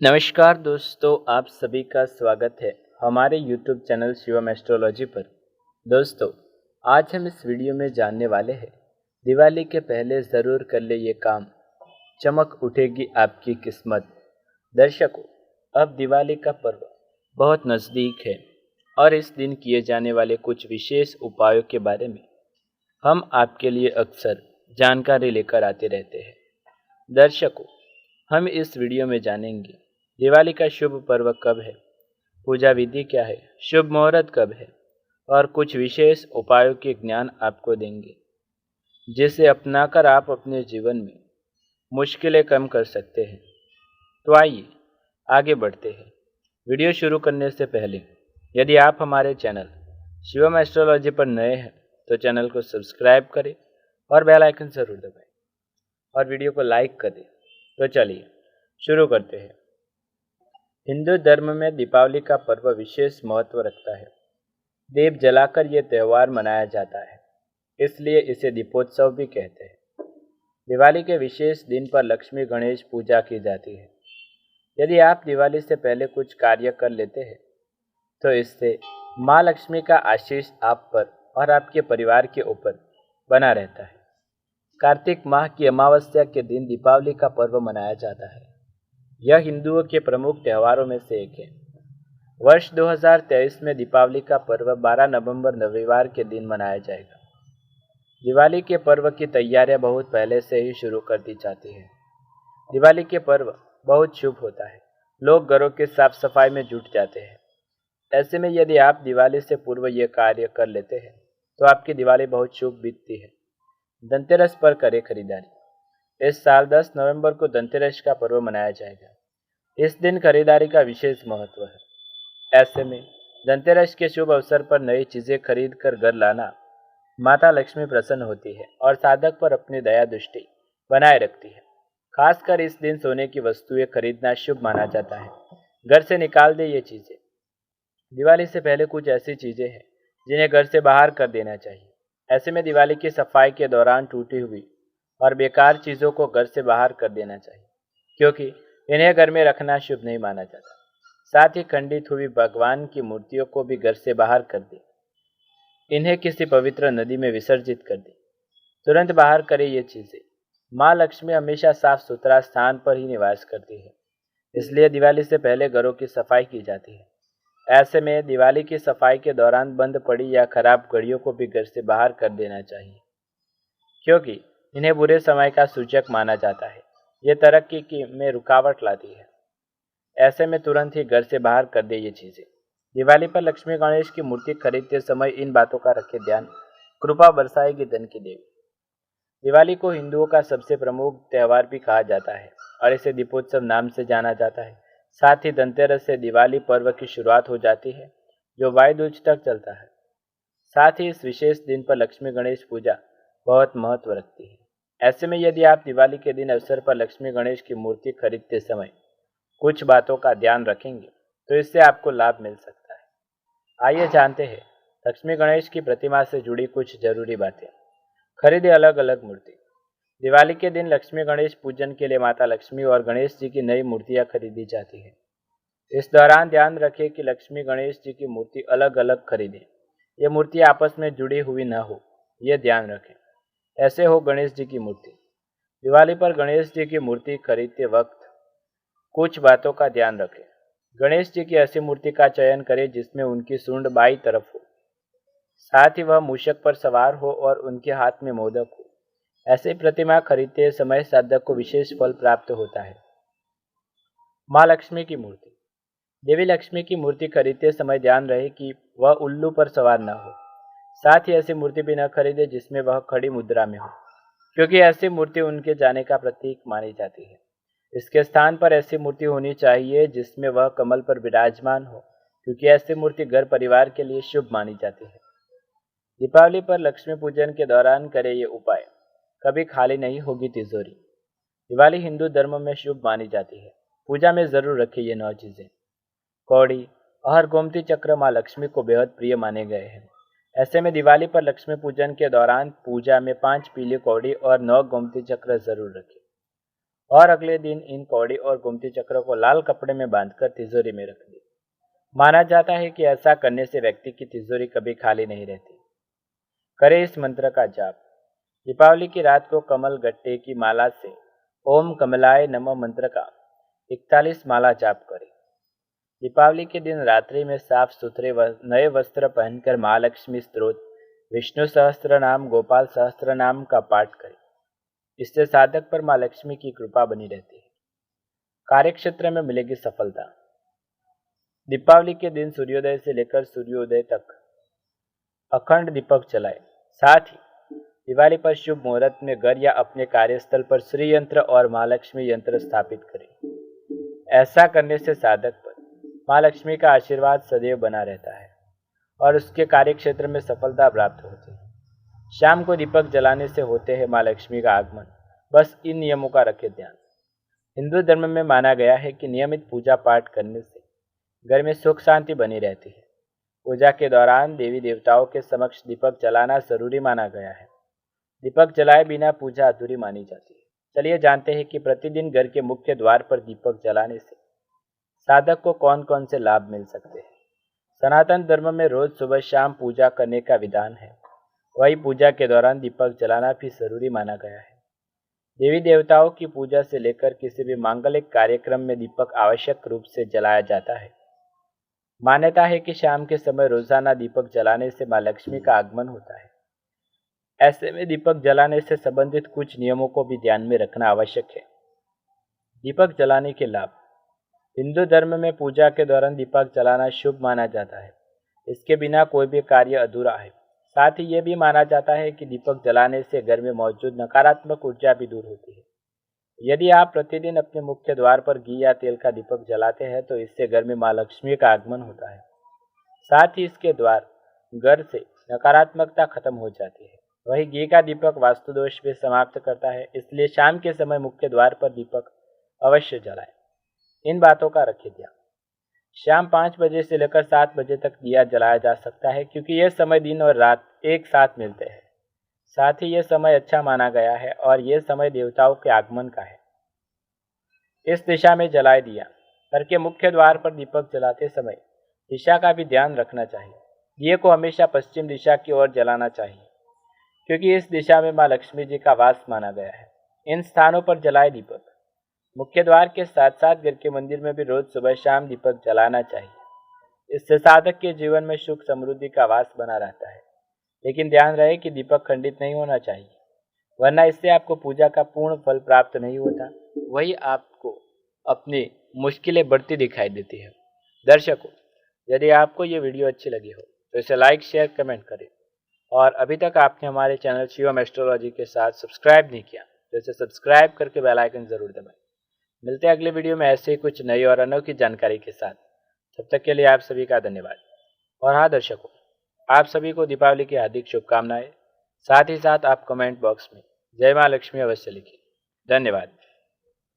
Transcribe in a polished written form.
नमस्कार दोस्तों, आप सभी का स्वागत है हमारे YouTube चैनल शिवम एस्ट्रोलॉजी पर। दोस्तों, आज हम इस वीडियो में जानने वाले हैं दिवाली के पहले ज़रूर कर ले ये काम, चमक उठेगी आपकी किस्मत। दर्शकों, अब दिवाली का पर्व बहुत नज़दीक है और इस दिन किए जाने वाले कुछ विशेष उपायों के बारे में हम आपके लिए अक्सर जानकारी लेकर आते रहते हैं। दर्शकों, हम इस वीडियो में जानेंगे दिवाली का शुभ पर्व कब है, पूजा विधि क्या है, शुभ मुहूर्त कब है और कुछ विशेष उपायों के ज्ञान आपको देंगे जिसे अपनाकर आप अपने जीवन में मुश्किलें कम कर सकते हैं। तो आइए आगे बढ़ते हैं। वीडियो शुरू करने से पहले यदि आप हमारे चैनल शिवम एस्ट्रोलॉजी पर नए हैं तो चैनल को सब्सक्राइब करें और बेल आइकन ज़रूर दबाएं और वीडियो को लाइक करें। तो चलिए शुरू करते हैं। हिंदू धर्म में दीपावली का पर्व विशेष महत्व रखता है। दीप जलाकर यह त्यौहार मनाया जाता है, इसलिए इसे दीपोत्सव भी कहते हैं। दिवाली के विशेष दिन पर लक्ष्मी गणेश पूजा की जाती है। यदि आप दिवाली से पहले कुछ कार्य कर लेते हैं तो इससे माँ लक्ष्मी का आशीष आप पर और आपके परिवार के ऊपर बना रहता है। कार्तिक माह की अमावस्या के दिन दीपावली का पर्व मनाया जाता है। यह हिंदुओं के प्रमुख त्योहारों में से एक है। वर्ष 2023 में दीपावली का पर्व 12 नवंबर रविवार के दिन मनाया जाएगा। दिवाली के पर्व की तैयारियां बहुत पहले से ही शुरू कर दी जाती है। दिवाली के पर्व बहुत शुभ होता है। लोग घरों की साफ सफाई में जुट जाते हैं। ऐसे में यदि आप दिवाली से पूर्व ये कार्य कर लेते हैं तो आपकी दिवाली बहुत शुभ बीतती है। धनतेरस पर करें खरीदारी। इस साल 10 नवंबर को धनतेरस का पर्व मनाया जाएगा। इस दिन खरीदारी का विशेष महत्व है। ऐसे में धनतेरस के शुभ अवसर पर नई चीजें खरीद कर घर लाना माता लक्ष्मी प्रसन्न होती है और साधक पर अपनी दया दृष्टि बनाए रखती है। खासकर इस दिन सोने की वस्तुएं खरीदना शुभ माना जाता है। घर से निकाल दे ये चीजें। दिवाली से पहले कुछ ऐसी चीजें हैं जिन्हें घर से बाहर कर देना चाहिए। ऐसे में दिवाली की सफाई के दौरान टूटी हुई और बेकार चीजों को घर से बाहर कर देना चाहिए, क्योंकि इन्हें घर में रखना शुभ नहीं माना जाता। साथ ही खंडित हुई भगवान की मूर्तियों को भी घर से बाहर कर दें। इन्हें किसी पवित्र नदी में विसर्जित कर दें। तुरंत बाहर करें ये चीजें। माँ लक्ष्मी हमेशा साफ सुथरा स्थान पर ही निवास करती है, इसलिए दिवाली से पहले घरों की सफाई की जाती है। ऐसे में दिवाली की सफाई के दौरान बंद पड़ी या खराब घड़ियों को भी घर से बाहर कर देना चाहिए, क्योंकि इन्हें बुरे समय का सूचक माना जाता है। ये तरक्की की में रुकावट लाती है। ऐसे में तुरंत ही घर से बाहर कर दे ये चीजें। दिवाली पर लक्ष्मी गणेश की मूर्ति खरीदते समय इन बातों का रखें ध्यान। कृपा बरसाएगी धन की देवी। दिवाली को हिंदुओं का सबसे प्रमुख त्यौहार भी कहा जाता है और इसे दीपोत्सव नाम से जाना जाता है। साथ ही धनतेरस से दिवाली पर्व की शुरुआत हो जाती है, जो भाई दूज तक चलता है। साथ ही इस विशेष दिन पर लक्ष्मी गणेश पूजा बहुत महत्व रखती है। ऐसे में यदि आप दिवाली के दिन अवसर पर लक्ष्मी गणेश की मूर्ति खरीदते समय कुछ बातों का ध्यान रखेंगे तो इससे आपको लाभ मिल सकता है। आइए जानते हैं लक्ष्मी गणेश की प्रतिमा से जुड़ी कुछ जरूरी बातें। खरीदे अलग अलग मूर्ति। दिवाली के दिन लक्ष्मी गणेश पूजन के लिए माता लक्ष्मी और गणेश जी की नई मूर्तियां खरीदी जाती है। इस दौरान ध्यान रखें कि लक्ष्मी गणेश जी की मूर्ति अलग अलग खरीदें। ये मूर्ति आपस में जुड़ी हुई न हो, यह ध्यान रखें। ऐसे हो गणेश जी की मूर्ति। दिवाली पर गणेश जी की मूर्ति खरीदते वक्त कुछ बातों का ध्यान रखें। गणेश जी की ऐसी मूर्ति का चयन करें जिसमें उनकी सूंड बाईं तरफ हो, साथ ही वह मूषक पर सवार हो और उनके हाथ में मोदक हो। ऐसी प्रतिमा खरीदते समय साधक को विशेष फल प्राप्त होता है। माँ लक्ष्मी की मूर्ति। देवी लक्ष्मी की मूर्ति खरीदते समय ध्यान रहे कि वह उल्लू पर सवार न हो। साथ ही ऐसी मूर्ति भी न खरीदे जिसमें वह खड़ी मुद्रा में हो, क्योंकि ऐसी मूर्ति उनके जाने का प्रतीक मानी जाती है। इसके स्थान पर ऐसी मूर्ति होनी चाहिए जिसमें वह कमल पर विराजमान हो, क्योंकि ऐसी मूर्ति घर परिवार के लिए शुभ मानी जाती है। दीपावली पर लक्ष्मी पूजन के दौरान करें ये उपाय। कभी खाली नहीं होगी तिजोरी। दिवाली हिंदू धर्म में शुभ मानी जाती है। पूजा में जरूर रखें ये 9 चीजें। कौड़ी और गोमती चक्र माँ लक्ष्मी को बेहद प्रिय माने गए हैं। ऐसे में दिवाली पर लक्ष्मी पूजन के दौरान पूजा में 5 पीली कौड़ी और 9 गोमती चक्र जरूर रखें। और अगले दिन इन कौड़ी और गोमती चक्रों को लाल कपड़े में बांधकर तिजोरी में रख दिए। माना जाता है कि ऐसा करने से व्यक्ति की तिजोरी कभी खाली नहीं रहती। करें इस मंत्र का जाप। दीपावली की रात को कमल गट्टे की माला से ओम कमलाय नमः मंत्र का 41 माला जाप करें। दीपावली के दिन रात्रि में साफ सुथरे नए वस्त्र पहनकर महालक्ष्मी स्तोत्र, विष्णु सहस्त्र नाम, गोपाल सहस्त्र नाम का पाठ करें। इससे साधक पर मां लक्ष्मी की कृपा बनी रहती है। कार्यक्षेत्र में मिलेगी सफलता। दीपावली के दिन सूर्योदय से लेकर सूर्योदय तक अखंड दीपक जलाएं। साथ ही दिवाली पर शुभ मुहूर्त में घर या अपने कार्यस्थल पर श्री यंत्र और महालक्ष्मी यंत्र स्थापित करें। ऐसा करने से साधक पर मां लक्ष्मी का आशीर्वाद सदैव बना रहता है और उसके कार्यक्षेत्र में सफलता प्राप्त होती है। शाम को दीपक जलाने से होते हैं मां लक्ष्मी का आगमन। बस इन नियमों का रखें ध्यान। हिंदू धर्म में माना गया है कि नियमित पूजा पाठ करने से घर में सुख शांति बनी रहती है। पूजा के दौरान देवी देवताओं के समक्ष दीपक जलाना जरूरी माना गया है। दीपक जलाए बिना पूजा अधूरी मानी जाती है। चलिए जानते हैं कि प्रतिदिन घर के मुख्य द्वार पर दीपक जलाने से साधक को कौन कौन से लाभ मिल सकते हैं। सनातन धर्म में रोज सुबह शाम पूजा करने का विधान है। वही पूजा के दौरान दीपक जलाना भी जरूरी माना गया है। देवी देवताओं की पूजा से लेकर किसी भी मांगलिक कार्यक्रम में दीपक आवश्यक रूप से जलाया जाता है। मान्यता है कि शाम के समय रोजाना दीपक जलाने से मां लक्ष्मी का आगमन होता है। ऐसे में दीपक जलाने से संबंधित कुछ नियमों को भी ध्यान में रखना आवश्यक है। दीपक जलाने के लाभ। हिंदू धर्म में पूजा के दौरान दीपक जलाना शुभ माना जाता है। इसके बिना कोई भी कार्य अधूरा है। साथ ही यह भी माना जाता है कि दीपक जलाने से घर में मौजूद नकारात्मक ऊर्जा भी दूर होती है। यदि आप प्रतिदिन अपने मुख्य द्वार पर घी या तेल का दीपक जलाते हैं तो इससे घर में मां लक्ष्मी का आगमन होता है। साथ ही इसके द्वार घर से नकारात्मकता खत्म हो जाती है। वही घी का दीपक वास्तु दोष भी समाप्त करता है। इसलिए शाम के समय मुख्य द्वार पर दीपक अवश्य जलाएं। इन बातों का रखें ध्यान। शाम 5 बजे से लेकर 7 बजे तक दिया जलाया जा सकता है, क्योंकि यह समय दिन और रात एक साथ मिलते हैं। साथ ही यह समय अच्छा माना गया है और यह समय देवताओं के आगमन का है। इस दिशा में जलाए दिया। घर के मुख्य द्वार पर दीपक जलाते समय दिशा का भी ध्यान रखना चाहिए। दिए को हमेशा पश्चिम दिशा की ओर जलाना चाहिए, क्योंकि इस दिशा में मां लक्ष्मी जी का वास माना गया है। इन स्थानों पर जलाए दीपक। मुख्य द्वार के साथ साथ घर के मंदिर में भी रोज सुबह शाम दीपक जलाना चाहिए। इससे साधक के जीवन में सुख समृद्धि का वास बना रहता है। लेकिन ध्यान रहे कि दीपक खंडित नहीं होना चाहिए, वरना इससे आपको पूजा का पूर्ण फल प्राप्त नहीं होता। वही आपको अपनी मुश्किलें बढ़ती दिखाई देती है। दर्शकों, यदि आपको ये वीडियो अच्छी लगी हो तो इसे लाइक, शेयर, कमेंट करें। और अभी तक आपने हमारे चैनल शिवम एस्ट्रोलॉजी के साथ सब्सक्राइब नहीं किया तो इसे सब्सक्राइब करके बेल आइकन जरूर दबाएं। मिलते हैं अगले वीडियो में ऐसे ही कुछ नई और अनोखी जानकारी के साथ। तब तक के लिए आप सभी का धन्यवाद। और हाँ दर्शकों, आप सभी को दीपावली की हार्दिक शुभकामनाएं। साथ ही साथ आप कमेंट बॉक्स में जय मां लक्ष्मी अवश्य लिखिए। धन्यवाद।